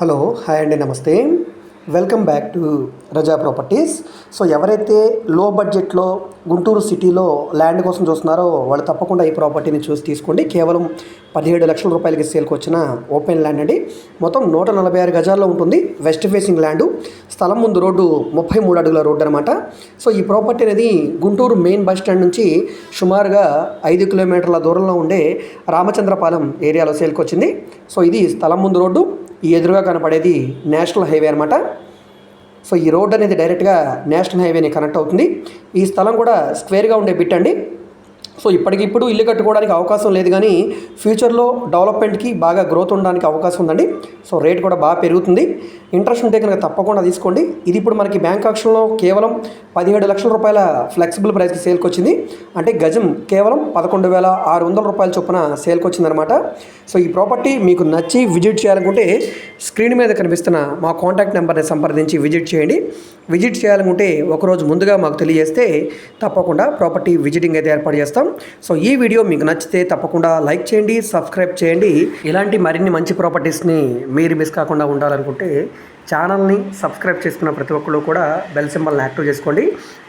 Hello hi అండి, నమస్తే. Welcome back to Raza properties. So ఎవరైతే లో బడ్జెట్లో గుంటూరు సిటీలో ల్యాండ్ కోసం చూస్తున్నారో వాళ్ళు తప్పకుండా ఈ ప్రాపర్టీని చూసి తీసుకోండి. కేవలం 17 లక్షల రూపాయలకి సేల్కి వచ్చిన ఓపెన్ ల్యాండ్ అండి. మొత్తం 146 గజాల్లో ఉంటుంది. West facing land. స్థలం ముందు రోడ్డు 33 అడుగుల రోడ్డు అనమాట. సో ఈ ప్రాపర్టీ అనేది గుంటూరు మెయిన్ బస్ స్టాండ్ నుంచి సుమారుగా 5 కిలోమీటర్ల దూరంలో ఉండే రామచంద్రపాలెం ఏరియాలో సేల్కి వచ్చింది. సో ఇది స్థలం ముందు రోడ్డు. ఈ ఎదురుగా కనపడేది నేషనల్ హైవే అనమాట. సో ఈ రోడ్ అనేది డైరెక్ట్గా నేషనల్ హైవేని కనెక్ట్ అవుతుంది. ఈ స్థలం కూడా స్క్వేర్గా ఉండే బిట్ అండి. సో ఇప్పటికిప్పుడు ఇల్లు కట్టుకోవడానికి అవకాశం లేదు, కానీ ఫ్యూచర్లో డెవలప్మెంట్కి బాగా గ్రోత్ ఉండడానికి అవకాశం ఉందండి. సో రేట్ కూడా బాగా పెరుగుతుంది. ఇంట్రెస్ట్ ఉంటే కనుక తప్పకుండా తీసుకోండి. ఇది ఇప్పుడు మనకి బ్యాంక్ ఆక్షన్లో కేవలం 17 లక్షల రూపాయల ఫ్లెక్సిబుల్ ప్రైస్కి సేల్కి వచ్చింది. అంటే గజం కేవలం 11,600 రూపాయల చొప్పున సేల్కి వచ్చిందనమాట. సో ఈ ప్రాపర్టీ మీకు నచ్చి విజిట్ చేయాలనుకుంటే స్క్రీన్ మీద కనిపిస్తున్న మా కాంటాక్ట్ నెంబర్ని సంప్రదించి విజిట్ చేయండి. విజిట్ చేయాలనుకుంటే ఒకరోజు ముందుగా మాకు తెలియజేస్తే తప్పకుండా ప్రాపర్టీ విజిటింగ్ అయితే ఏర్పాటు చేస్తాం. సో ఈ వీడియో మీకు నచ్చితే తప్పకుండా లైక్ చేయండి, సబ్స్క్రైబ్ చేయండి. ఇలాంటి మరిన్ని మంచి ప్రాపర్టీస్ని మీరు మిస్ కాకుండా ఉండాలనుకుంటే ఛానల్ని సబ్స్క్రైబ్ చేసుకున్న ప్రతి ఒక్కరు కూడా బెల్ సింబల్ని యాక్టివ్ చేసుకోండి.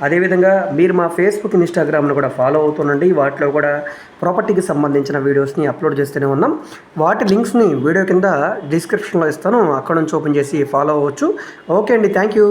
అదేవిధంగా మీరు మా ఫేస్బుక్, ఇన్స్టాగ్రామ్ను కూడా ఫాలో అవుతుండండి. వాటిలో కూడా ప్రాపర్టీకి సంబంధించిన వీడియోస్ని అప్లోడ్ చేస్తూనే ఉన్నాం. వాటి లింక్స్ని వీడియో కింద డిస్క్రిప్షన్లో ఇస్తాను. అక్కడ నుంచి ఓపెన్ చేసి ఫాలో అవ్వచ్చు. ఓకే అండి, థ్యాంక్ యూ.